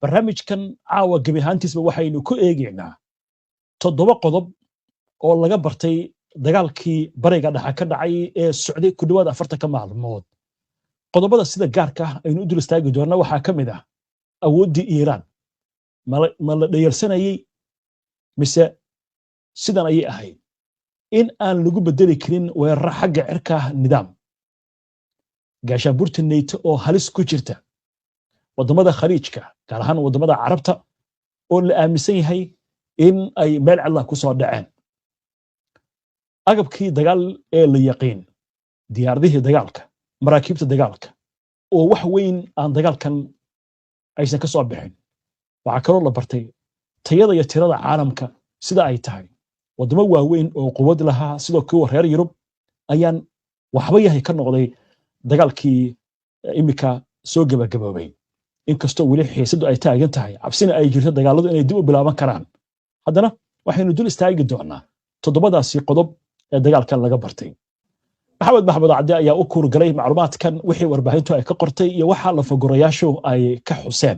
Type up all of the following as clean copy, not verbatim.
barnaamijkan caawa gebi ahaantiisba waxaynu ku eegaynaa 7 qodob oo laga bartay dagaalkii bariga dhexe ka dhacay ee socday ku dhawaad 40 maalmood qodobada sida gaarka ah aynu u dul istaagi doonaa waxaa ka mid ah awooddii Iiraan ma la dhayalsanayay mise sidan ayay ahayd in aan lagu bedeli karin weerar xagga cirka nidaam gaashaanbuurta NATO oo halis ku jirta wadamada khaliijka gaar ahaan wadamada carabta oo la aaminsan yahay in ay meel cad ku soo dhaceen agabkii dagaal ee la yaqiin diyaaradihii dagaalka maraakiibta dagaalka oo wax weyn aan dagaalkan aysan ka soo bixin waxa kaloo la bartay tayada iyo tirada caalamka sida ay tahay wadamo waaweyn oo quwad lahaa sidoo kuwa reer Yurub ayaan waxba yahay ka noqday dagaalkii imika soo gabagaboobay inkastoo weli xiisadu ay taagan tahay cabsina ay jirto dagaaladu inay dib u bilaaban karaan haddana waxaynu dul istaagi doonaa 7daasi qodob ee dagaalkan laga bartay maxamed cabdi ayaa u kuurgalay macluumaadkan wixii warbaahintu ay ka qortay iyo waxa la fogorayaashu ay ka xuseen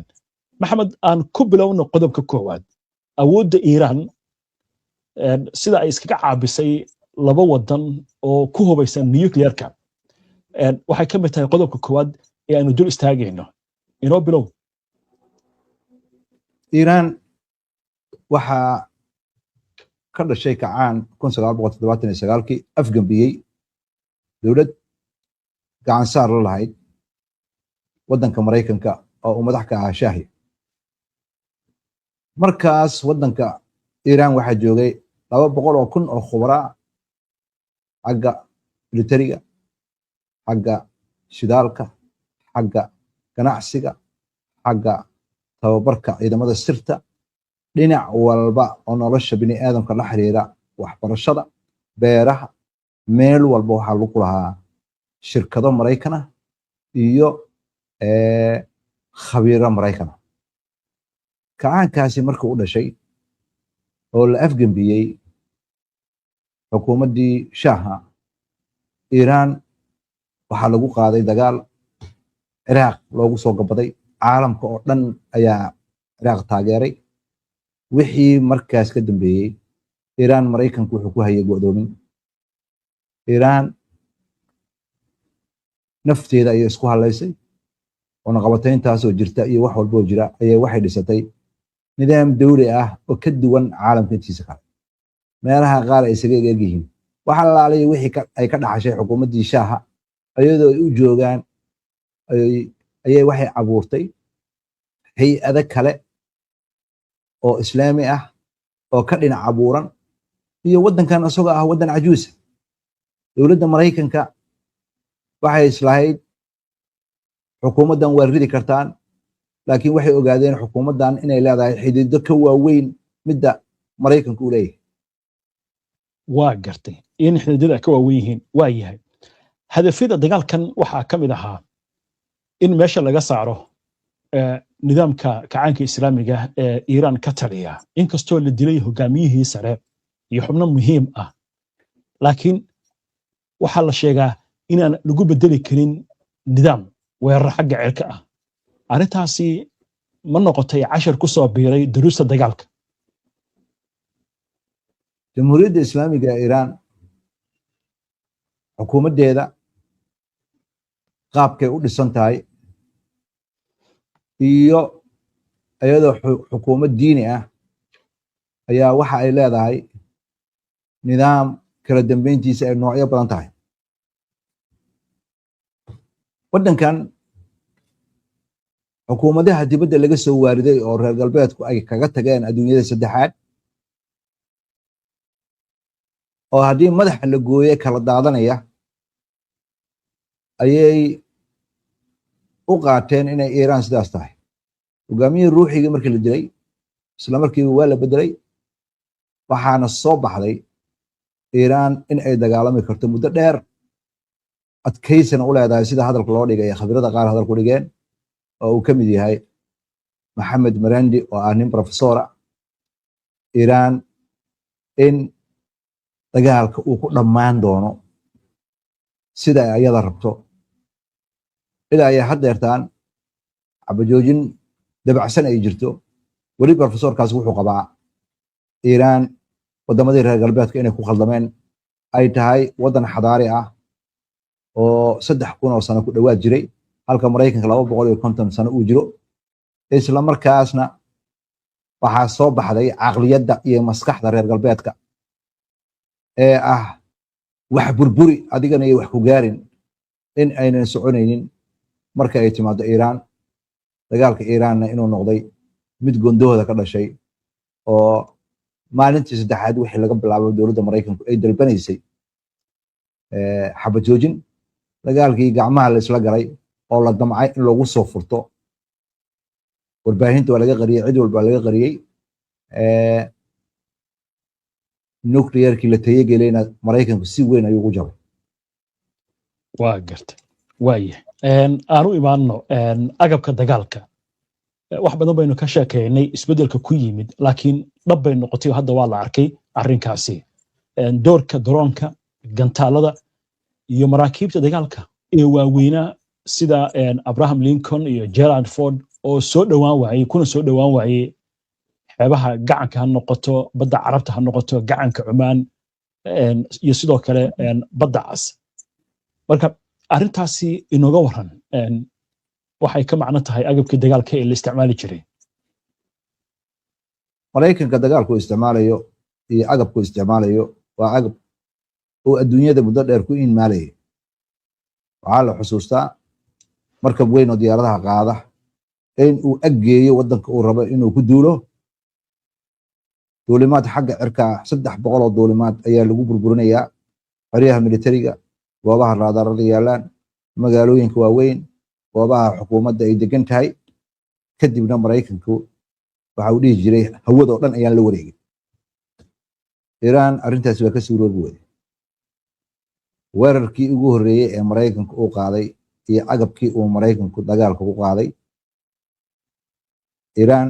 maxamed aan ku bilowno qodobka koowaad awoodda Iiraan sida ay iskaga caabisay laba wadan oo ku hubaysan nuclearka waxay ka mid tahay qodobka koowaad ee aanu dul istaagayno inoo bilow Iiraan waxa ka dhashay kacaan 1979kii afgambiyey dawlad gacan saar la lahayd wadanka Mareykanka oo uu madax ka ahaa Shaahi markaas wadanka Iiraan waxa joogay 200,000 oo khubara xagga militariga xagga shidaalka xagga ganacsiga xagga tababarka ciidamada sirta dhinac walba oo nolosha bini aadamka la xiriira waxbarashada beeraha meel walba waxa lagu lahaa shirkado Mareykan ah iyo khabiiro Mareykan ah kacaankaasi markuu u dhashay oo la afgambiyey xukuumaddii Shaaha Iiraan waxa lagu qaaday dagaal Ciraaq loogu soo gabaday caalamka oo dhan ayaa Ciraaq taageeray wixii markaas ka dambeeyay Iiraan Mareykanku wuxuu ku hayay go'doomin Iiraan nafteeda ay isku halaysay oo naqabatayntaas oo jirta iyo wax walba oo jira ayay waxay dhisatay nidaam dawli ah oo ka duwan caalamka intiisa kale meelaha qaar ay isaga eegyihiin waxa la laalay wixii ay ka dhaxashay xukuumaddii Shaaha ayadoo ay u joogaan ayay waxay abuurtay hay'ado kale oo islaami ah oo ka dhinac abuuran iyo wadankan asagoo ah wadan cajuus dawladda Mareykanka waxay islahayd xukuumaddan waa ridi kartaan laakiin waxay ogaadeen xukuumaddan inay leedahay xidido ka waaweyn midda Mareykanku u leeyahay waa gartay in xididada ka waaweyn yihiin waa yahay hadafyada dagaalkan waxaa ka mid ahaa in meesha laga saaro nidaamka kacaanka islaamiga ee Iiraan ka taliya inkastoo la dilay hogaamiyihii sare iyo xubno muhiim ah laakiin waxa la sheegaa inaan lagu bedeli karin nidaam weerar xagga cirka ah arintaasi ma noqotay cashar ku soo biiray duruusta dagaalka jamhuuriyadda islaamiga ee Iiraan xukuumaddeeda qaabkay u dhisan tahay iyo ayadoo xukuumad diini ah ayaa waxa ay leedahay nidaam kala dambeyntiisa ay noocyo badan tahay wadankan xukuumadaha dibadda laga soo waariday oo reer galbeedku ay kaga tageen adduunyada saddexaad oo haddii madaxa la gooye kala daadanaya ayay u qaateen inay Iiraan sidaas tahay hogaamiyihii ruuxigii markii la dilay isla markiiba waa la bedelay waxaana soo baxday Iiraan in ay dagaalami karto muddo dheer adkaysana u leedahay sida hadalka loo dhigay khabiirada qaar hadalku dhigeen oo uu ka mid yahay Maxamed Marandi oo ah nin professora Iiraan in dagaalka uu ku dhammaan doono sida ayada rabto ilaa ay haddeertaan cabajoojin dabacsan ay jirto weli professorkaas wuxuu qabaa iiraan wadamadii reer galbeedka inay ku khaldameen ay tahay wadan xadaari ah oo 3,000 oo sano ku dhawaad jiray halka Mareykanka 250 sano uu jiro isla markaasna waxaa soo baxday caqliyadda iyo maskaxda reer galbeedka ee ah wax burburi adigana iyo wax ku gaarin in aynan soconaynin marka ay timaado Iiraan dagaalka Iiraanna inuu noqday mid gondahooda ka dhashay oo maalintii saddexaad wixii laga bilaabo dowladda Mareykanku ay dalbanaysay xabad joojin dagaalkii gacmaha la isla galay oo la damcay in lagu soo furto warbaahinta waa laga qariyay cid walba laga qariyay nuclearkii la tayagelayna Mareykanku si weyn ayuu ugu jabay waa gartay waaye aanu imaanno agabka dagaalka wax badan baynu ka sheekeynay isbedelka ku yimid laakiin dhab bay noqotay hadda waa la arkay arrinkaasi doorka droonka gantaalada iyo maraakiibta dagaalka ee waaweynaa sida Abraham Lincoln iyo Gerald Ford oo soo dhawaan waayay kuna soo dhawaan waayay xeebaha gacanka ha noqoto badda carabta ha noqoto gacanka Cumaan iyo sidoo kale badda cas marka arrintaasi inooga waran waxay ka macno tahay agabka dagaalka ee la isticmaali jiray Mareykanka dagaalku isticmaalayo iyo agabku isticmaalayo waa agab oo adduunyada muddo dheer ku inmaalay waxaa la xusuustaa markab weyn oo diyaaradaha qaada in uu aggeeyo wadanka uu rabo inuu ku duulo duulimaad xagga cirka 300 oo duulimaad ayaa lagu burburinayaa xeryaha militariga goobaha raadarada yaalaan magaalooyinka waaweyn goobaha xukuumadda ay degan tahay kadibna Mareykanku waxa uu dhihi jiray hawada oo dhan ayaan la wareegin Iiraan arrintaasi waa ka suuroobi weyday weerarkii ugu horreeyay ee Mareykanku uu qaaday iyo agabkii uu Mareykanku dagaalka ku qaaday Iiraan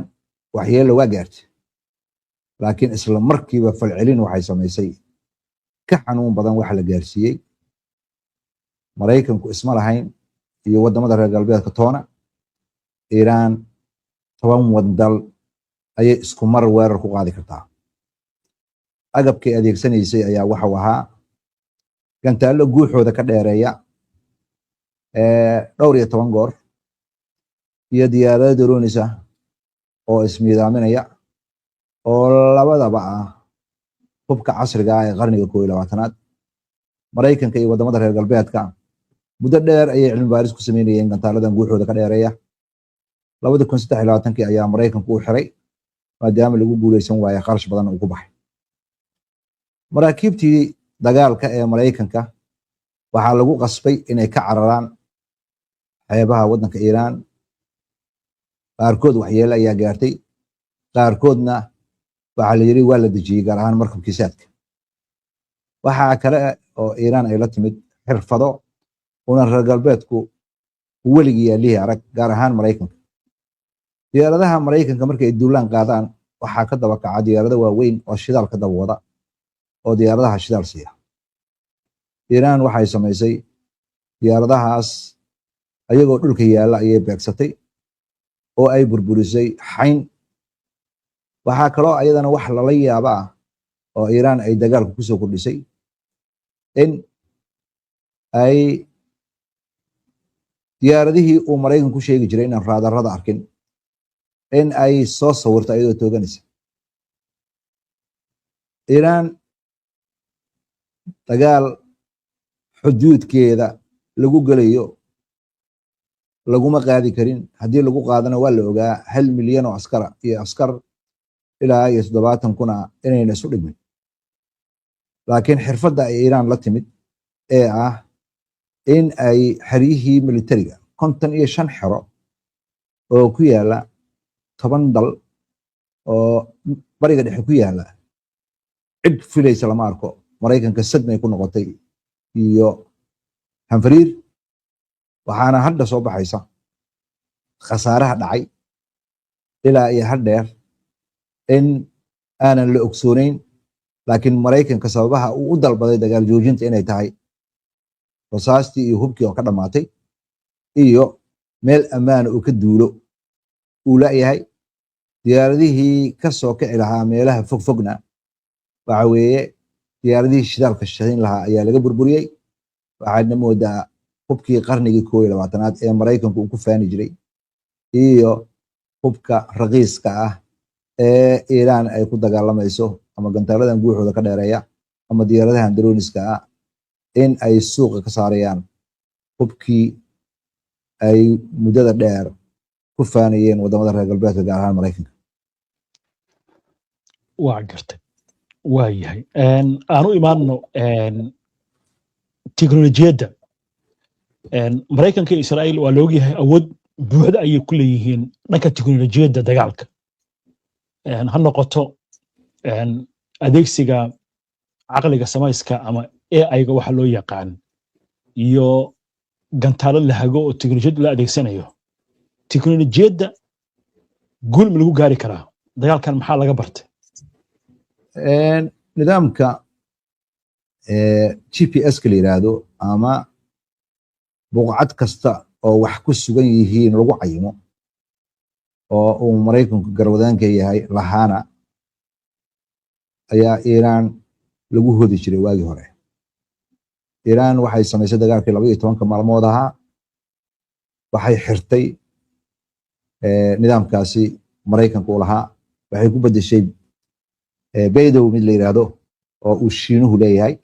waxyeello waa gaartay laakiin isla markiiba falcelin waxay samaysay ka xanuun badan wax la gaarsiiyey Mareykanku isma lahayn iyo wadamada reer galbeedka toona Iiraan 10 wadal ayay isku mar weerar ku qaadi kartaa agabkay adeegsanaysay ayaa waxa uu ahaa gantaalo guuxooda ka dheereeya dhowr iyo 10 goor iyo diyaarado drones ah oo ismiidaaminaya oo labadaba ah hubka casriga ah ee qarniga 21aad Mareykanka iyo wadamada reer galbeedka muddo dheer ayay cilmi baaris ku sameynayeen gantaaladan guuxooda ka dheereeya 2023 ayaa Mareykanku u xiray maadaama lagu guuleysan waayay qarash badan oo ku baxay maraakiibtii dagaalka ee Mareykanka waxaa lagu qasbay inay ka cararaan xeebaha wadanka Iiraan qaarkood waxyeello ayaa gaartay qaarkoodna waxaa la yiri waa la dejiyay gaar ahaan markabkii saadka waxaa kale oo Iiraan ay la timid xirfado una reer galbeedku weligii yaalihi arag gaar ahaan Mareykanka diyaaradaha Mareykanka markay ay duulaan qaadaan waxaa ka daba kaca diyaarado waaweyn oo shidaal ka daba wada oo diyaaradaha shidaal siiya Iiraan waxay samaysay diyaaradahaas ayagoo dhulka yaala ayay beegsatay oo ay burburisay xayn waxaa kaloo ayadana wax lala yaaba ah oo Iiraan ay dagaalku ku soo kordhisay in ay diyaaradihii uu Mareykanku ku sheegi jiray inaan raadarada arkin in ay soo sawirto iyadoo tooganaysa Iiraan dagaal xuduudkeeda lagu galayo laguma qaadi karin haddii lagu qaadana waa la ogaa 1 milyan oo askar ilaa 70,000 inayna isu dhigmin laakiin xirfadda ay Iiraan la timid ee ah in ay xeryihii militariga 55 xero oo ku yaala 10 dal oo bariga dhexe ku yaala cid filaysa lama arko Mareykanka sadmay ku noqotay iyo hanfariir waxaana hadda soo baxaysa khasaaraha dhacay ilaa iyo hadheer in aanan la ogsoonayn laakiin Mareykanka sababaha uu u dalbaday dagaal joojinta inay tahay rasaastii iyo hubkii oo ka dhamaatay iyo meel ammaan oo ka duulo uu la'yahay diyaaradihii ka soo kici lahaa meelaha fogfogna waxa weeye diyaaradihii shidaalka shaqayn lahaa ayaa laga burburiyey. waxaadna moodaa hubkii qarnigii 21aad ee Maraykanku uu ku faani jiray iyo hubka raqiiska ah ee Iiraan ay ku dagaalamayso ama gantaaladan guuxooda ka dheereeya ama diyaaradahan droniska ah in ay suuqa ka saarayaan hubkii ay muddada dheer ku faanayeen wadamada reer galbeedka gaar ahaan Maraykanka. waa gartay waa yahay aan u imaanno tiknoolajiyadda Maraykanka iyo Israa'iil waa la ogyahay awood buuxda ayay ku leeyihiin dhanka tiknoolajiyadda dagaalka ha noqoto adeegsiga caqliga samayska ama AI-ga waxa loo yaqaan iyo gantaalo la hago oo tiknoolajiyadda la adeegsanayo. tiknoolajiyadda guul ma lagu gaari karaa dagaalkan maxaa laga bartay? nidaamka GPS-ka la yiraahdo ama buqcad kasta oo wax ku sugan yihiin lagu cayimo oo uu Maraykanku garwadaanka yahay lahaana ayaa Iiraan lagu hodi jiray waagii hore. Iiraan waxay samaysay dagaalkii 12 maalmood ahaa waxay xirtay nidaamkaasi Maraykanku lahaa waxay ku bedeshay baydow mid la yiraahdo oo uu Shiinuhu leeyahay.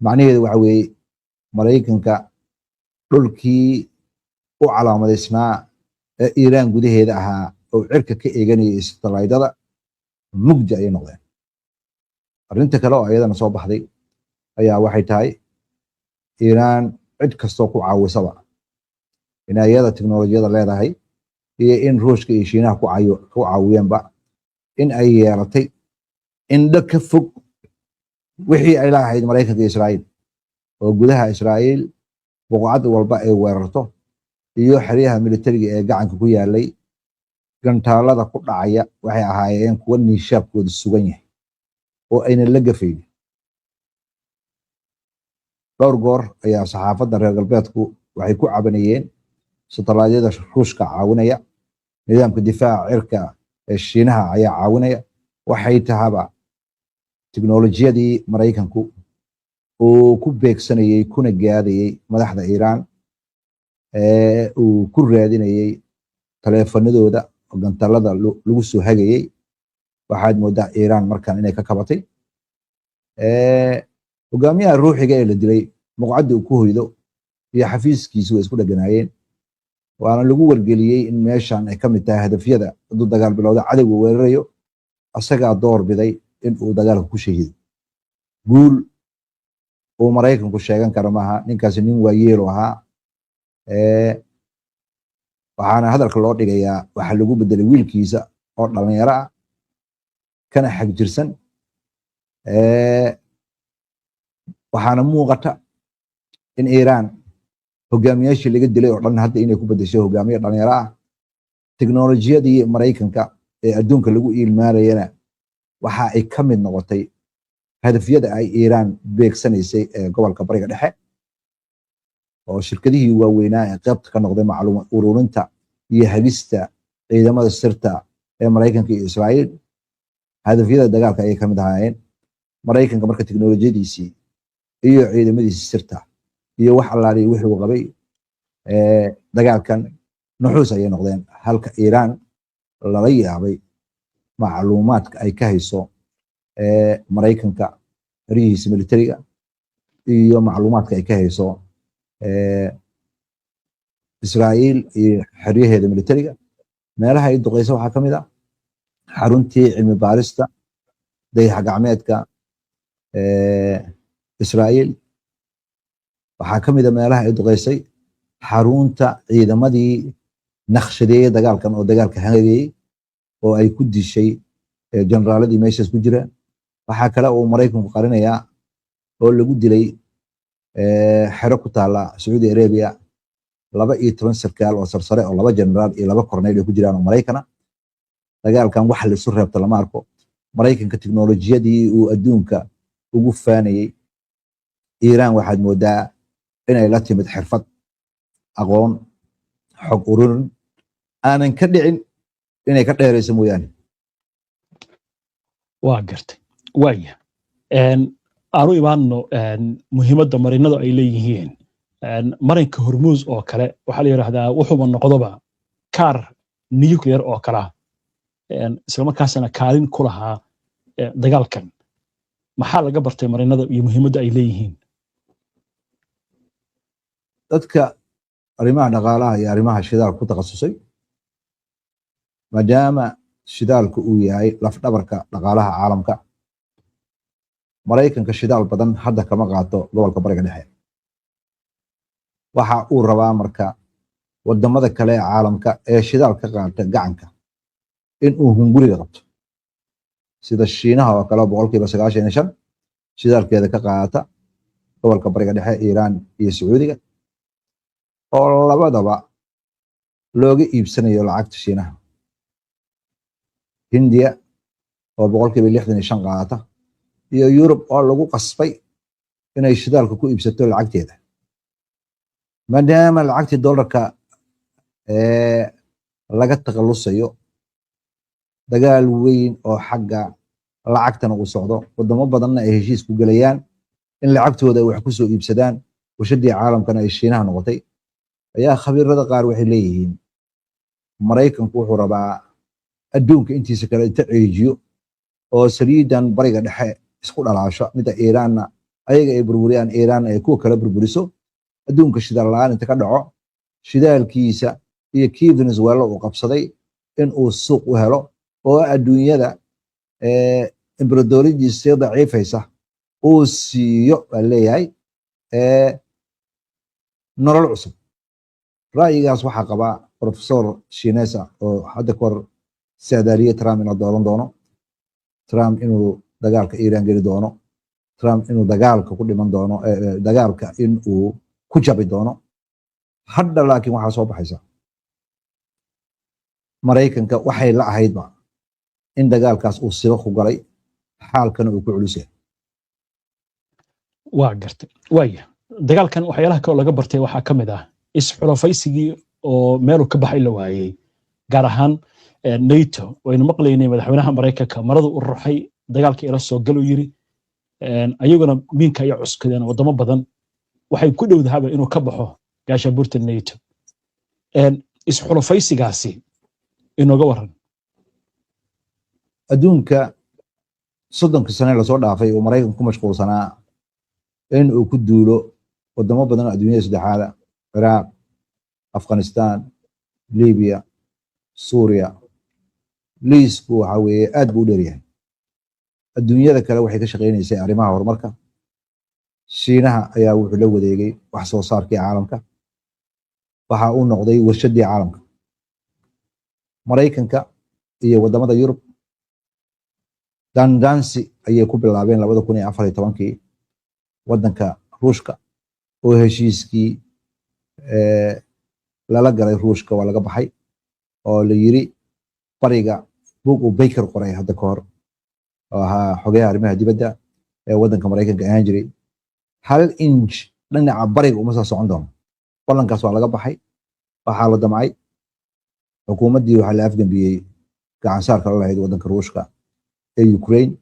macnaheedu waxa weeye Maraykanka dhulkii u calaamadaysnaa ee Iiraan gudaheeda ahaa oo cirka ka eeganayay satellite-da mugdi ay noqdeen. arrinta kale oo ayadana soo baxday ayaa waxay tahay Iiraan cid kastoo ku caawisaba in ayada tiknoolajiyada leedahay iyo in Ruushka iyo Shiinaha ku caawiyeenba in ay yeelatay indho ka fog wixii ay lahayd Maraykanka iyo Israa'iil oo gudaha Israa'iil buqcad walba ay weerarto iyo xeryaha militariga ee gacanka ku yaalay gantaalada ku dhacaya waxay ahaayeen kuwa niishaabkooda sugan yahay oo ayna la gafayn. dhowr goor ayaa saxaafadda reer galbeedku waxay ku cabanayeen satellite-yada Ruushka caawinaya nidaamka difaaca cirka ee Shiinaha ayaa caawinaya. waxay tahaba tiknoolajiyadii Maraykanku uu ku beegsanayay kuna gaadayay madaxda Iiraan uu ku raadinayay taleefanadooda oo gantaalada lagu soo hagayay. waxaad moodaa Iiraan markan inay ka kabatay. hogaamiyaha ruuxiga ee la dilay muqcadda uu ku hoydo iyo xafiiskiisu way isku dhaganaayeen waana lagu wargeliyey in meeshan ay ka mid tahay hadafyada hadduu dagaal bilowda cadowga weerarayo asagaa door biday in uu dagaalka ku shahido. guul uu Maraykanku sheegan karo maaha. ninkaasi nin waayeelo ahaa waxaana hadalka loo dhigayaa waxa lagu bedelay wiilkiisa oo dhalinyaro ah kana xag jirsan. waxaana muuqata in Iiraan hogaamiyaashii laga dilay oo dhan hadda inay ku bedeshay hogaamiye dhalinyaro ah. tiknoolajiyadii Maraykanka ee adduunka lagu iilmaanayana waxa ay ka mid noqotay hadafyada ay Iiraan beegsanaysay ee gobolka Bariga Dhexe oo shirkadihii waaweynaa ee qaybta ka noqday macluumaad ururinta iyo hagista ciidamada sirta ee Maraykanka iyo Israa'iil. hadafyada dagaalka ayay ka mid ahaayeen. Maraykanka marka tiknoolajiyadiisii iyo ciidamadiisii sirta iyo wax allaalihi wixii uu qabay dagaalkan nuxuus ayay noqdeen halka Iiraan lala yaabay macluumaadka ay ka hayso Maraykanka xeryihiisa militariga iyo macluumaadka ay ka hayso Israa'iil iyo xeryaheeda militariga. meelaha ay duqeyso waxaa ka mid ah xaruntii cilmi baarista dayax gacmeedka Israa'iil. waxaa ka mid ah meelaha ay duqeysay xarunta ciidamadii naqshadeeyay dagaalkan oo dagaalka hagayay oo ay ku dishay generaaladii meeshaas ku jira. waxaa kale oo Maraykanku qarinayaa oo lagu dilay xero ku taala Saudi Arabia 12 sarkaal oo sarsare oo 2 generaal iyo 2 korneyl ku jiraan oo Maraykana. dagaalkan wax la isu reebta lama arko. Maraykanka tiknoolajiyadii uu adduunka ugu faanayay Iiraan waxaad moodaa inay la timid xirfad aqoon xog ururin aanan ka dhicin inay ka dheerayso mooyaane. waa gartay waaya aanu imaanno muhiimadda marinadu ay leeyihiin marinka hormuus oo kale waxaa la yidhaahdaa wuxuuba noqdoba kaar nuclear oo kala islamarkaasna kaalin ku lahaa dagaalkan maxaa laga bartay marinada iyo muhiimadda ay leeyihiin? dadka arrimaha dhaqaalaha iyo arrimaha shidaalka ku takhasusay, maadaama shidaalku uu yahay lafdhabarka dhaqaalaha caalamka, Maraykanka shidaal badan hadda kama qaato gobolka bariga dhexe. waxa uu rabaa marka wadamada kale ee caalamka ee shidaal ka qaata gacanka in uu hunguriga qabto, sida Shiinaha oo kale 95% shidaalkeeda ka qaata gobolka bariga dhexe, Iiraan iyo Sacuudiga, oo labadaba looga iibsanayo lacagta Shiinaha. Hindiya oo 65% qaata, iyo Yurub oo lagu qasbay inay shidaalka ku iibsato lacagteeda, maadaama lacagtii dollarka laga takhalusayo. dagaal weyn oo xagga lacagtana uu socdo, wadamo badanna ay heshiis ku gelayaan in lacagtooda ay wax ku soo iibsadaan, warshadii caalamkana ay Shiinaha noqotay, ayaa khabiirada qaar waxay leeyihiin Maraykanku wuxuu rabaa adduunka intiisa kale inta ceejiyo oo saliidan bariga dhexe isku dhalaasho, mida Iiraanna ayaga ay burburiyaan, Iiraanna ay kuwa kale burburiso, adduunka shidaal la'aan inta ka dhaco, shidaalkiisa iyo kii Venezuela uu qabsaday in uu suuq u helo, oo adduunyada imbaradooriyadiisa daciifaysa uu siiyo baa leeyahay nolol cusub. ra'yigaas waxaa qabaa professor Shinesa oo hadda kahor saadaaliye Trump inuu dooran doono, Trump inuu dagaalka Iiraan geli doono, Trump inuu dagaalka ku dhiman doono, dagaalka inuu ku jabi doono. hadda laakiin waxaa soo baxaysa Maraykanka waxay la ahaydba in dagaalkaas uu sibo ku galay, xaalkana uu ku culus yahay. waa gartay waaya dagaalkan waxyaalaha kale laga bartay waxaa ka mid ah isxulafaysigii oo meelu ka baxay la waayey, gaar ahaan NATO. waynu maqlaynay madaxweynaha Maraykanka maradu u ruxay dagaalka ila soo gal uu yiri, ayaguna miinka ay cuskadeen wadamo badan waxay ku dhowdaaba inuu ka baxo gaashabuurta NATO. isxulafaysigaasi inooga waran. adduunka 30 sano la soo dhaafay oo Maraykanku ku mashquulsanaa in uu ku duulo wadamo badan oo adduunyada saddexaad, Iraq, Afghanistan, Libya, Suuriya. liisku waxa weeye aad buu u dheer yahay. adduunyada kale waxay ka shaqeynaysay arrimaha horumarka. Shiinaha ayaa wuxuu la wareegay wax soo saarkii caalamka, waxa uu noqday warshadii caalamka. Maraykanka iyo wadamada Yurub dandansi ayay ku bilaabeen 2014 wadanka Ruushka oo heshiiskii lala galay Ruushka waa laga baxay, oo la yiri bariga buug uu Baker qoray hadda ka hor oo ahaa xogayaha arrimaha dibadda ee wadanka Maraykanka ahaan jiray, 1 inch dhinaca bariga uma soo socon doono. ballankaas waa laga baxay. waxaa la damcay xukuumaddii waxaa la afgambiyey gacan saarka la lahayd wadanka Ruushka ee Ukraine,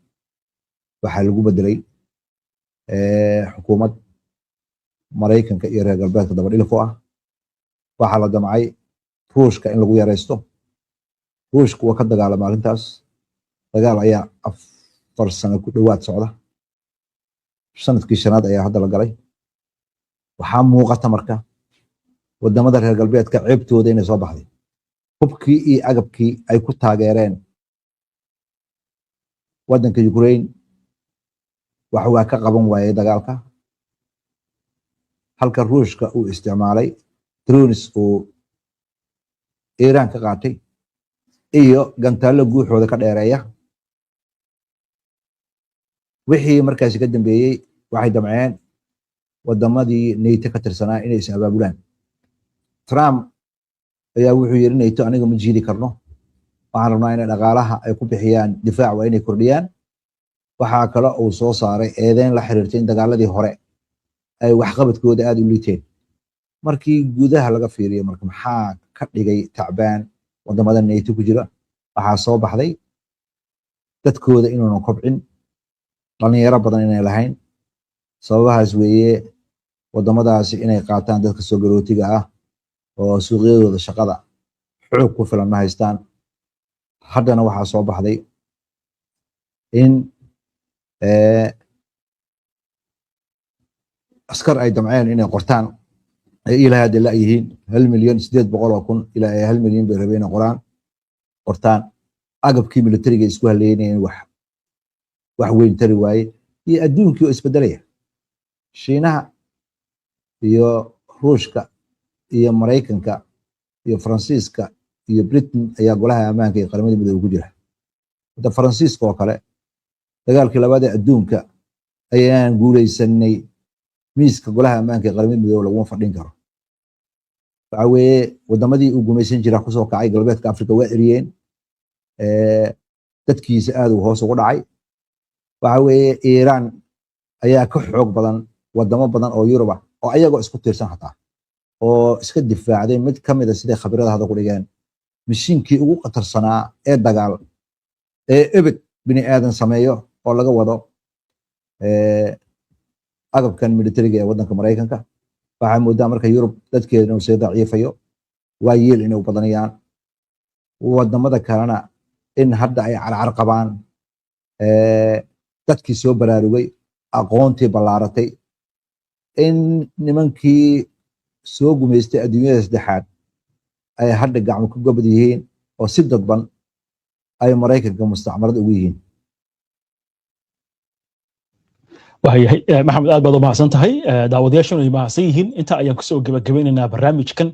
waxaa lagu bedelay xukuumad Maraykanka iyo reer galbeedka daba dhilif u ah. waxaa la damcay Ruushka in lagu yareysto. Ruushku waa ka dagaalamay arrintaas, dagaal ayaa 4 sano ku dhowaad socda, sanadkii 5aad ayaa hadda la galay. waxaa muuqata marka wadamada reer galbeedka ceebtooda inay soo baxday. hubkii iyo agabkii ay ku taageereen wadanka Ukraine wax waa ka qaban waayay dagaalka, halka Ruushka uu isticmaalay drones uu Iiraan ka qaatay iyo gantaalo guuxooda ka dheereeya. wixii markaasi ka dambeeyey waxay damceen wadamadii NATO ka tirsanaa inay is abaabulaan. Trump ayaa wuxuu yiri NATO aniga ma jiidi karno, waxaan rabnaa inay dhaqaalaha ay ku bixiyaan difaac waa inay kordhiyaan. waxaa kale uu soo saaray eedeyn la xiriirtay in dagaaladii hore ay waxqabadkooda aad u liiteen. markii gudaha laga fiiriyo marka maxaa ka dhigay tacbaan wadamada NATO ku jira waxaa soo baxday dadkooda inuunan kobcin dhalinyaro badan inay lahayn sababahaas weeye wadamadaasi inay qaataan dadka soo galootiga ah oo suuqyadooda shaqada xoog ku filan ma haystaan haddana waxaa soo baxday in askar ay damceen inay qortaan ay ilaa hadda la yihiin 1,800,000 ilaa 1,000,000 bay rabeen inay qortaan agabkii militariga isku haleynayeen wax weyn tari waaye iyo adduunkii oo isbedelaya shiinaha iyo ruushka iyo maraykanka iyo faransiiska iyo britain ayaa golaha ammaanka ee qaramada midoobay ku jira hadda faransiiska oo kale dagaalkii labaad ee adduunka ayaan guuleysanay miiska golaha ammaanka ee qaramada midoobay laguma fadhin karo waxa weeye wadamadii uu gumaysan jira kusoo kacay galbeedka afrika waa eriyeen dadkiisa aad uu hoos ugu dhacay waxa weeye iiraan ayaa ka xoog badan wadamo badan oo Yurub ah oo ayagoo isku tiirsan xataa oo iska difaacday mid kamid ah sida khabiirada hadda ku dhigeen mishiinkii ugu qatarsanaa ee dagaal ee ebed bini aadan sameeyo oo laga wado agabkan militariga ee wadanka Mareykanka waxaa moodaa marka Yurub dadkeeda inuu sii daciifayo waa yeel inay u badanayaan wadamada kalena in hadda ay carcar qabaan dadkii soo baraarugay aqoontii ballaaratay in nimankii soo gumaystay adduunyada saddexaad ay hadda gacmo ku gabad yihiin oo si dadban ay Mareykanka mustacmarad ugu yihiin waxay maxamed aad baad u mahadsan tahay daawadayaashuna ay mahadsan yihiin inta ayaan kusoo gabagabaynaynaa barnaamijkan